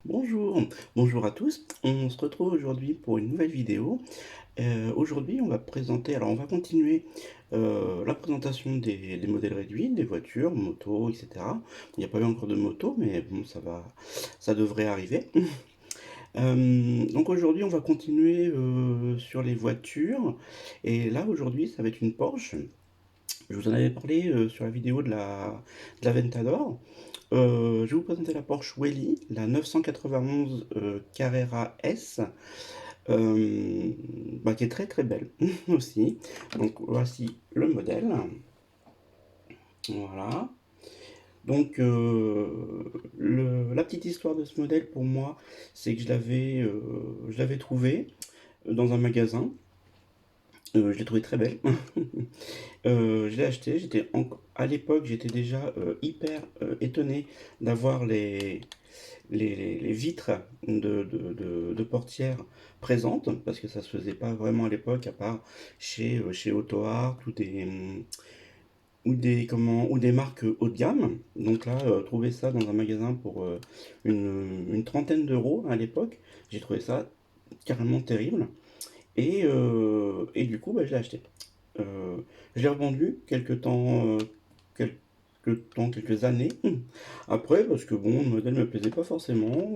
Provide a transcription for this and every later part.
Bonjour, bonjour à tous. On se retrouve aujourd'hui pour une nouvelle vidéo. Aujourd'hui, on va présenter, alors on va continuer la présentation des modèles réduits, des voitures, motos, etc. Il n'y a pas eu encore de moto, mais bon, ça devrait arriver. Donc aujourd'hui, on va continuer sur les voitures. Et là, aujourd'hui, ça va être une Porsche. Je vous en avais parlé sur la vidéo de la Ventador. Je vais vous présenter la Porsche Wally, la 991 Carrera S, qui est très très belle aussi. Donc voici le modèle. Voilà. Donc la petite histoire de ce modèle pour moi, c'est que je l'avais trouvé dans un magasin. Je l'ai trouvé très belle. Je l'ai acheté. À l'époque, j'étais déjà hyper étonné d'avoir les vitres de portières présentes, parce que ça se faisait pas vraiment à l'époque, à part chez Auto Art ou des marques haut de gamme. Donc là, trouver ça dans un magasin pour une trentaine d'euros à l'époque, j'ai trouvé ça carrément terrible. Et du coup, je l'ai acheté. Euh, je l'ai revendu quelques années après, parce que bon, le modèle me plaisait pas forcément,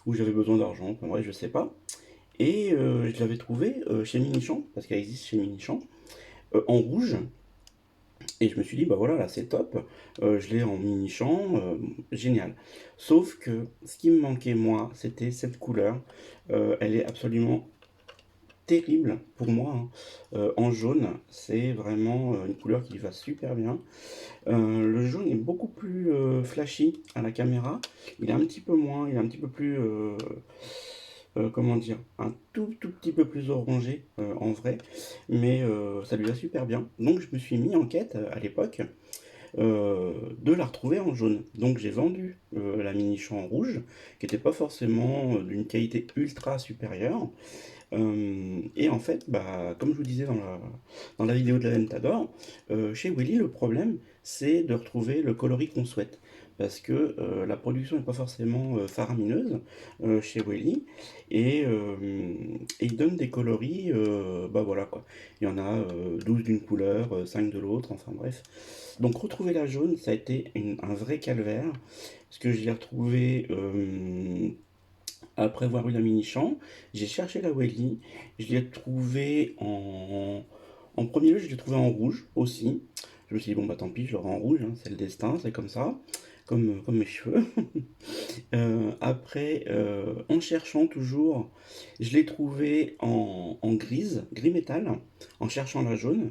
ou j'avais besoin d'argent, enfin bref, je sais pas. Et je l'avais trouvé chez Minichamp, parce qu'elle existe chez Minichamp, en rouge. Et je me suis dit, bah voilà, là c'est top, je l'ai en Minichamp, génial. Sauf que ce qui me manquait, moi, c'était cette couleur. Elle est absolument terrible pour moi, hein. En jaune, c'est vraiment une couleur qui va super bien. Le jaune est beaucoup plus flashy à la caméra. Il est un petit peu moins, il est un petit peu plus, comment dire, un tout petit peu plus orangé en vrai, mais ça lui va super bien. Donc je me suis mis en quête à l'époque de la retrouver en jaune. Donc j'ai vendu la mini en rouge, qui n'était pas forcément d'une qualité ultra supérieure. Et en fait, comme je vous disais dans la vidéo de la Ventador, chez Willy, le problème, c'est de retrouver le coloris qu'on souhaite. Parce que la production n'est pas forcément faramineuse chez Willy. Et il donne des coloris, voilà quoi. Il y en a 12 d'une couleur, 5 de l'autre, enfin bref. Donc retrouver la jaune, ça a été un vrai calvaire. Parce que je l'ai retrouvée après avoir eu la mini-champ, j'ai cherché la Welly, je l'ai trouvée en premier lieu, je l'ai trouvée en rouge aussi. Je me suis dit, bon bah tant pis, je l'aurai en rouge, hein, c'est le destin, c'est comme ça, comme mes cheveux. Après, en cherchant toujours, je l'ai trouvée en gris métal, en cherchant la jaune.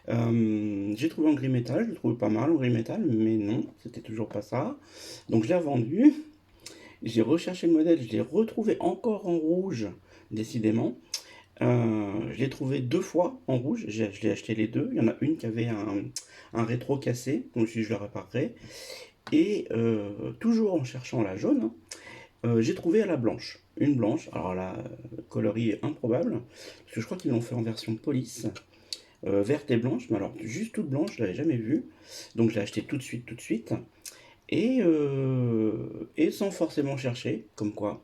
J'ai trouvé en gris métal, je l'ai trouvé pas mal en gris métal, mais non, c'était toujours pas ça. Donc je l'ai revendu. J'ai recherché le modèle, je l'ai retrouvé encore en rouge, décidément. Je l'ai trouvé deux fois en rouge, je l'ai acheté les deux. Il y en a une qui avait un rétro cassé, donc je me suis dit, je le réparerai. Et toujours en cherchant la jaune, hein, j'ai trouvé à la blanche. Une blanche, alors la coloris est improbable, parce que je crois qu'ils l'ont fait en version police, verte et blanche, mais alors juste toute blanche, je l'avais jamais vue. Donc je l'ai acheté tout de suite, tout de suite. Et sans forcément chercher, comme quoi,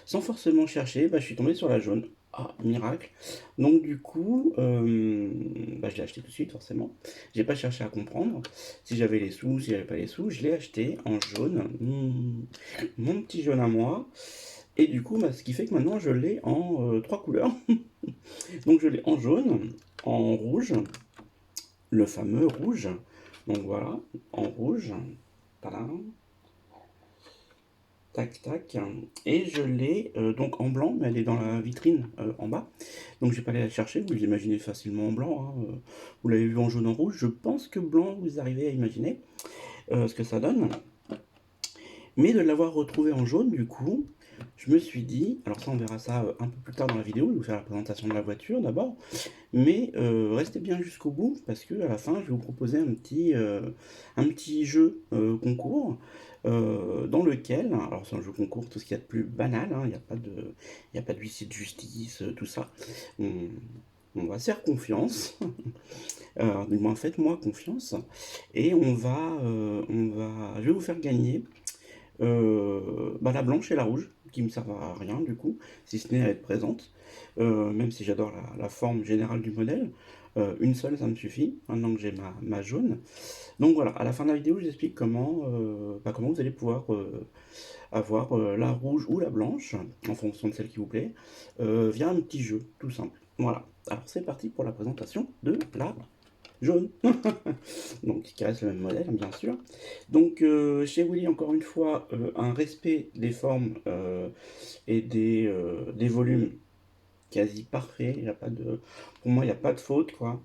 sans forcément chercher, je suis tombé sur la jaune. Ah, miracle. Donc du coup, je l'ai acheté tout de suite, forcément. J'ai pas cherché à comprendre si j'avais les sous, si j'avais pas les sous. Je l'ai acheté en jaune, mon petit jaune à moi. Et du coup, ce qui fait que maintenant, je l'ai en trois couleurs. Donc je l'ai en jaune, en rouge, le fameux rouge. Donc voilà, en rouge. Tadam. Tac, tac. Et je l'ai donc en blanc, mais elle est dans la vitrine en bas. Donc je vais pas aller la chercher, vous l'imaginez facilement en blanc, hein. Vous l'avez vu en jaune, en rouge. Je pense que blanc, vous arrivez à imaginer ce que ça donne. Mais de l'avoir retrouvé en jaune, du coup, je me suis dit, alors ça on verra ça un peu plus tard dans la vidéo, je vais vous faire la présentation de la voiture d'abord, mais restez bien jusqu'au bout, parce que à la fin je vais vous proposer un petit jeu concours, dans lequel, alors c'est un jeu concours, tout ce qu'il y a de plus banal, hein, il n'y a pas de huissier de justice, tout ça. On, on va se faire confiance, du moins faites-moi confiance, et je vais vous faire gagner bah, la blanche et la rouge, qui me servent à rien du coup, si ce n'est à être présente. Même si j'adore la forme générale du modèle. Une seule, ça me suffit, maintenant que j'ai ma jaune. Donc voilà, à la fin de la vidéo, j'explique comment vous allez pouvoir avoir la rouge ou la blanche, en fonction de celle qui vous plaît, via un petit jeu, tout simple. Voilà, alors c'est parti pour la présentation de la jaune. Donc qui reste le même modèle, hein, bien sûr. Donc chez Willy, encore une fois, un respect des formes et des volumes quasi parfait. Il y a pas de, pour moi, il n'y a pas de faute, quoi.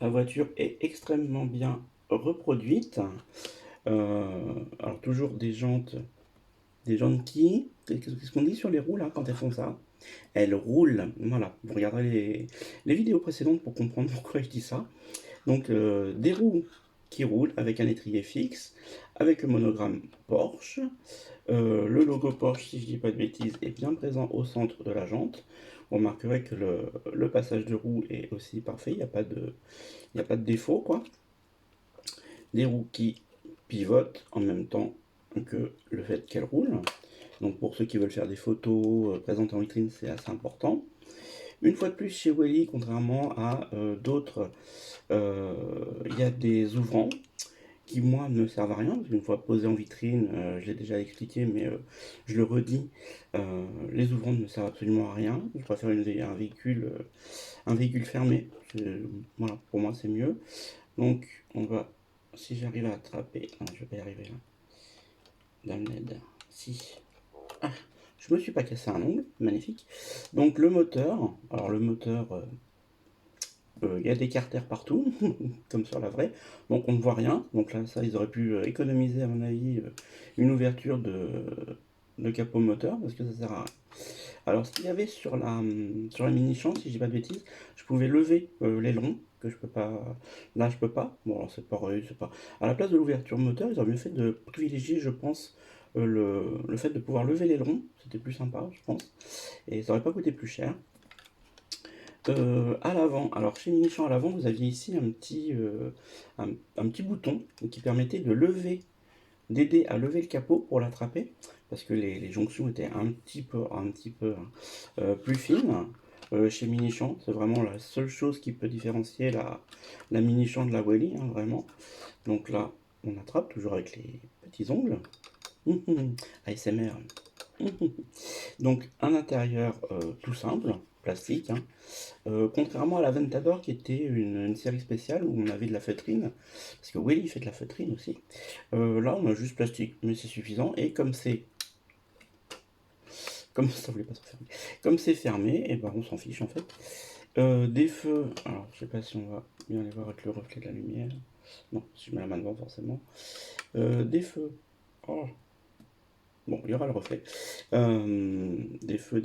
La voiture est extrêmement bien reproduite. Alors toujours des jantes qui, qu'est-ce qu'on dit sur les roues là quand elles font ça? Elles roulent. Voilà, vous regarderez les vidéos précédentes pour comprendre pourquoi je dis ça. Donc des roues qui roulent avec un étrier fixe, avec le monogramme Porsche. Le logo Porsche, si je dis pas de bêtises, est bien présent au centre de la jante. Vous remarquerez que le passage de roue est aussi parfait, il n'y a pas de défaut, quoi. Des roues qui pivotent en même temps que le fait qu'elles roulent. Donc pour ceux qui veulent faire des photos présentes en vitrine, c'est assez important. Une fois de plus, chez Welly, contrairement à d'autres, il y a des ouvrants qui, moi, ne servent à rien. Parce qu'une fois posé en vitrine, je l'ai déjà expliqué, mais je le redis, les ouvrants ne servent absolument à rien. Je préfère un véhicule fermé. Voilà, pour moi, c'est mieux. Donc, on va, si j'arrive à attraper, ah, je vais pas y arriver là. Dame l'aide. Si. Ah, je me suis pas cassé un ongle, magnifique. Donc le moteur, alors le moteur, il y a des carters partout, comme sur la vraie, donc on ne voit rien. Donc là, ça, ils auraient pu économiser, à mon avis, une ouverture de capot moteur, parce que ça sert à rien. Alors, ce qu'il y avait sur la mini-champ, si je dis pas de bêtises, je pouvais lever l'aileron, que je peux pas. Là, je peux pas. Bon, alors, c'est pareil, c'est pas. À la place de l'ouverture moteur, ils auraient mieux fait de privilégier, je pense, le fait de pouvoir lever l'aileron. C'était plus sympa, je pense. Et ça aurait pas coûté plus cher. À l'avant, alors chez Mini-Champ à l'avant, vous aviez ici un petit bouton qui permettait d'aider à lever le capot pour l'attraper, parce que les jonctions étaient un petit peu plus fines. Chez Mini-Champ, c'est vraiment la seule chose qui peut différencier la Mini-Champ de la Welly, hein, vraiment. Donc là, on attrape toujours avec les petits ongles. ASMR. Donc un intérieur tout simple, plastique, hein. Contrairement à la Ventador qui était une série spéciale où on avait de la feutrine, parce que Welly fait de la feutrine aussi. Là on a juste plastique, mais c'est suffisant. Et comme ça voulait pas se fermer, comme c'est fermé, et ben on s'en fiche en fait. Des feux, alors je sais pas si on va bien les voir avec le reflet de la lumière. Non, si je mets la main devant forcément. Des feux. Oh. Bon, il y aura le reflet. Des feux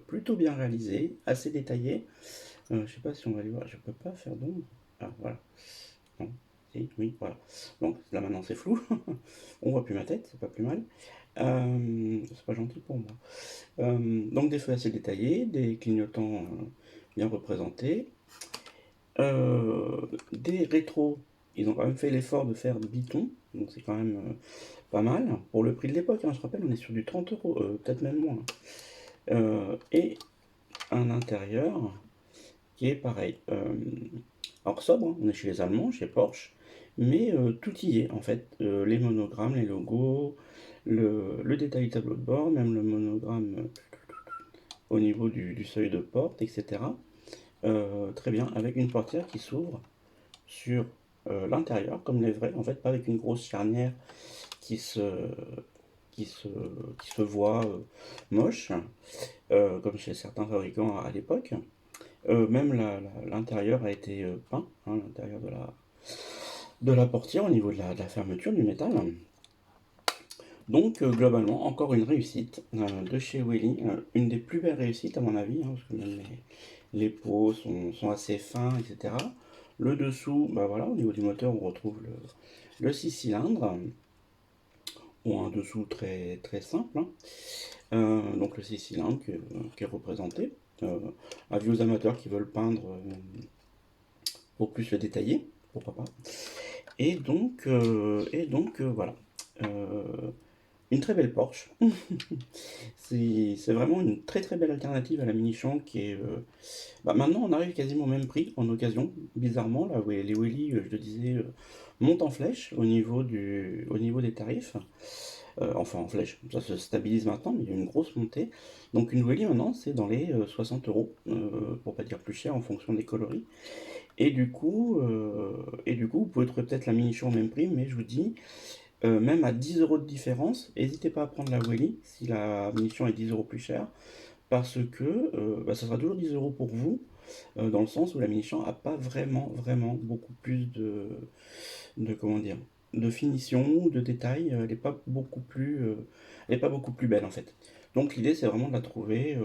plutôt bien réalisés, assez détaillés. Je sais pas si on va les voir. Je peux pas faire d'ombre. Ah, voilà. Non. Si, oui, voilà. Donc là maintenant c'est flou. On voit plus ma tête, c'est pas plus mal. C'est pas gentil pour moi. Donc des feux assez détaillés, des clignotants bien représentés. Des rétros, ils ont quand même fait l'effort de faire biton, donc c'est quand même pas mal. Pour le prix de l'époque, hein, je rappelle, on est sur du 30 euros, peut-être même moins. Et un intérieur qui est pareil. Alors sobre, hein, on est chez les Allemands, chez Porsche, mais tout y est en fait. Les monogrammes, les logos, le détail du tableau de bord, même le monogramme au niveau du seuil de porte, etc. Très bien, avec une portière qui s'ouvre sur l'intérieur, comme les vrais, en fait, pas avec une grosse charnière qui se, qui se voit moche, comme chez certains fabricants à l'époque. Même l'intérieur a été peint, hein, l'intérieur de la portière au niveau de la fermeture du métal. Donc globalement, encore une réussite de chez Welly, une des plus belles réussites à mon avis, hein, parce que même les pots sont assez fins, etc. Le dessous, bah voilà, au niveau du moteur, on retrouve le 6 cylindres, ou un dessous très, très simple, hein. Donc le 6 cylindres qui est représenté. Avis aux amateurs qui veulent peindre pour plus le détailler, pourquoi pas. Et donc voilà. une très belle Porsche. C'est vraiment une très très belle alternative à la Mini-Champ qui est... bah, maintenant on arrive quasiment au même prix en occasion, bizarrement, là où les Wheelie, je le disais, montent en flèche au niveau des tarifs. Enfin en flèche, ça se stabilise maintenant, mais il y a une grosse montée. Donc une Wheelie maintenant c'est dans les 60 euros, pour pas dire plus cher en fonction des coloris. Et du coup vous pouvez trouver peut-être la Mini-Champ au même prix, mais je vous dis, même à 10 euros de différence, n'hésitez pas à prendre la Wheelie si la munition est 10 euros plus chère, parce que bah, ça sera toujours 10 euros pour vous, dans le sens où la munition n'a pas vraiment beaucoup plus comment dire, de finition, de détails, elle n'est pas elle est pas beaucoup plus belle en fait. Donc l'idée c'est vraiment de la trouver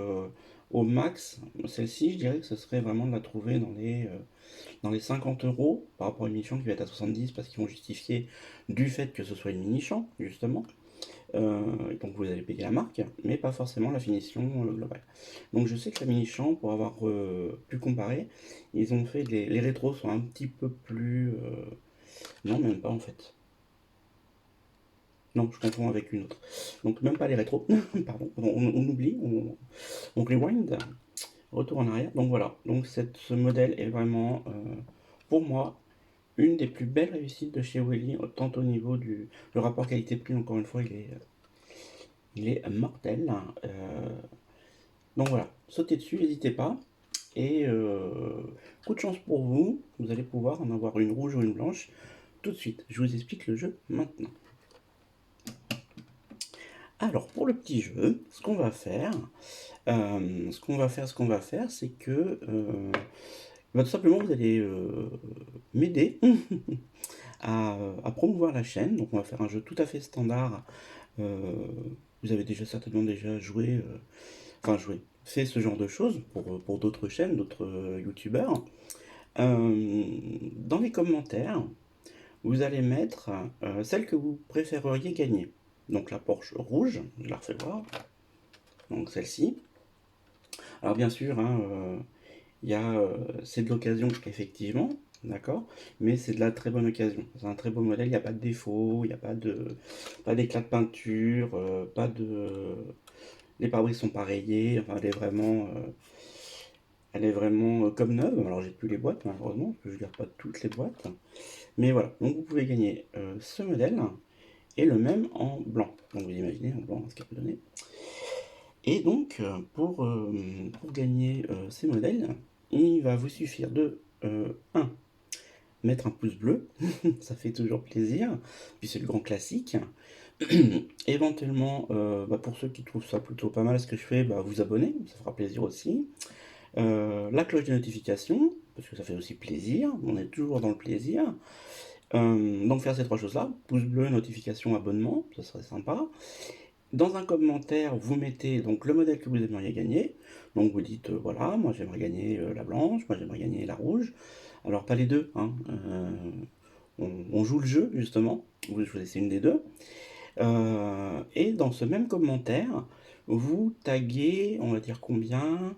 au max. Celle-ci, je dirais que ce serait vraiment de la trouver dans les 50 euros par rapport à une mini-champ qui va être à 70 parce qu'ils vont justifier du fait que ce soit une mini-champ, justement. Donc vous allez payer la marque, mais pas forcément la finition globale. Donc je sais que la mini-champ, pour avoir pu comparer, ils ont fait les rétros sont un petit peu plus... non, même pas en fait. Non, je confonds avec une autre. Donc même pas les rétros, pardon, on oublie, on rewind, retour en arrière. Donc voilà, donc ce modèle est vraiment, pour moi, une des plus belles réussites de chez Welly, tant au niveau du le rapport qualité-prix, encore une fois, il est mortel. Donc voilà, sautez dessus, n'hésitez pas. Et coup de chance pour vous, vous allez pouvoir en avoir une rouge ou une blanche tout de suite. Je vous explique le jeu maintenant. Alors pour le petit jeu, ce qu'on va faire, c'est que bah, tout simplement vous allez m'aider à promouvoir la chaîne. Donc on va faire un jeu tout à fait standard. Euh, Vous avez certainement déjà fait ce genre de choses pour d'autres chaînes, d'autres youtubeurs. Dans les commentaires, vous allez mettre celle que vous préféreriez gagner. Donc la Porsche rouge, je la refais voir. Donc celle-ci. Alors bien sûr, hein, c'est de l'occasion effectivement, d'accord, mais c'est de la très bonne occasion. C'est un très beau modèle, il n'y a pas de défaut, il n'y a pas d'éclat de peinture, pas de, les pare-brises sont pas rayés. Enfin, elle est vraiment comme neuve. Alors j'ai plus les boîtes malheureusement, parce que je garde pas toutes les boîtes. Mais voilà, donc vous pouvez gagner ce modèle et le même en blanc. Donc vous imaginez en blanc ce qu'il peut donner. Et donc pour gagner ces modèles, il va vous suffire de 1. Mettre un pouce bleu, ça fait toujours plaisir, puis c'est le grand classique. Éventuellement, bah, pour ceux qui trouvent ça plutôt pas mal ce que je fais, bah, vous abonner, ça fera plaisir aussi. La cloche de notification, parce que ça fait aussi plaisir, on est toujours dans le plaisir. Donc faire ces trois choses-là, pouce bleu, notification, abonnement, ça serait sympa. Dans un commentaire, vous mettez donc le modèle que vous aimeriez gagner. Donc vous dites, voilà, moi j'aimerais gagner la blanche, moi j'aimerais gagner la rouge. Alors pas les deux, hein. On joue le jeu justement, vous choisissez une des deux. Et dans ce même commentaire, vous taguez, on va dire combien?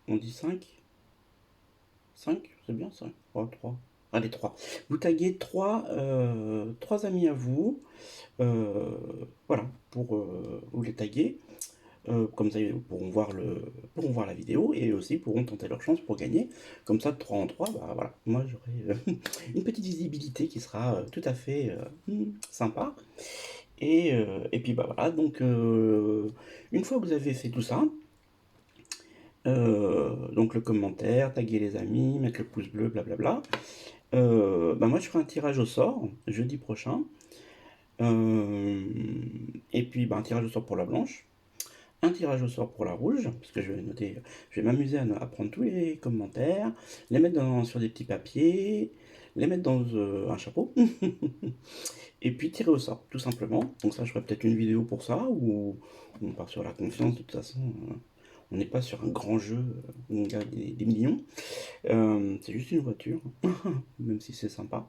On dit 5. 5, c'est bien ça. 3, 3. Allez, 3. Vous taguez trois amis à vous. Voilà, pour vous les taguer. Comme ça, ils pourront voir la vidéo et aussi pourront tenter leur chance pour gagner. Comme ça, de 3 en 3, bah voilà, moi j'aurai une petite visibilité qui sera tout à fait sympa. Et puis bah voilà, donc une fois que vous avez fait tout ça, donc le commentaire, taguer les amis, mettre le pouce bleu, blablabla, bah moi je ferai un tirage au sort jeudi prochain. Et puis bah, un tirage au sort pour la blanche, un tirage au sort pour la rouge, parce que je vais m'amuser à prendre tous les commentaires, les mettre sur des petits papiers, les mettre dans un chapeau, et puis tirer au sort, tout simplement. Donc ça, je ferai peut-être une vidéo pour ça, où on part sur la confiance, de toute façon, on n'est pas sur un grand jeu où on gagne des millions. C'est juste une voiture, même si c'est sympa.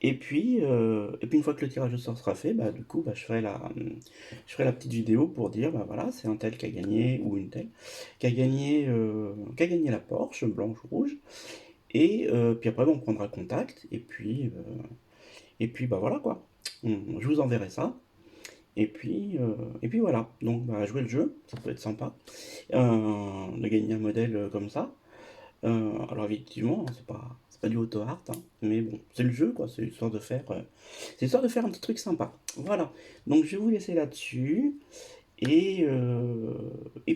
Et puis une fois que le tirage au sort sera fait, bah, du coup, bah, je ferai la petite vidéo pour dire, bah voilà, c'est un tel qui a gagné, ou une telle, qui a gagné la Porsche, blanche ou rouge. Et puis après, bah, on prendra contact, et puis bah voilà quoi. Je vous enverrai ça. Et puis voilà. Donc, bah, jouer le jeu, ça peut être sympa. De gagner un modèle comme ça. Alors effectivement, c'est pas du auto art, hein, mais bon, c'est le jeu, quoi. C'est histoire de faire un petit truc sympa. Voilà. Donc je vais vous laisser là-dessus. Et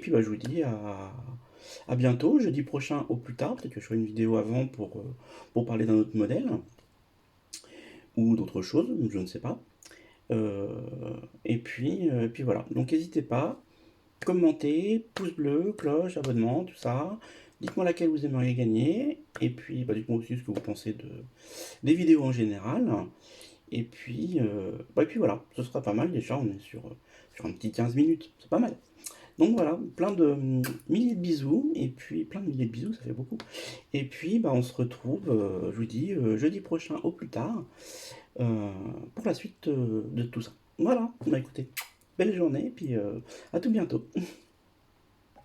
puis bah, je vous dis à bientôt, jeudi prochain au plus tard. Peut-être que je ferai une vidéo avant pour parler d'un autre modèle ou d'autre chose, je ne sais pas. Euh, et puis voilà. Donc n'hésitez pas, commentez, pouce bleu, cloche, abonnement, tout ça. Dites-moi laquelle vous aimeriez gagner. Et puis bah, dites-moi aussi ce que vous pensez des vidéos en général. Et puis voilà, ce sera pas mal déjà. On est sur un petit 15 minutes. C'est pas mal. Donc voilà, plein de milliers de bisous, et puis plein de milliers de bisous, ça fait beaucoup. Et puis bah, on se retrouve, je vous dis, jeudi prochain au plus tard, euh, pour la suite de tout ça. Voilà, bah écoutez, belle journée, et puis à tout bientôt.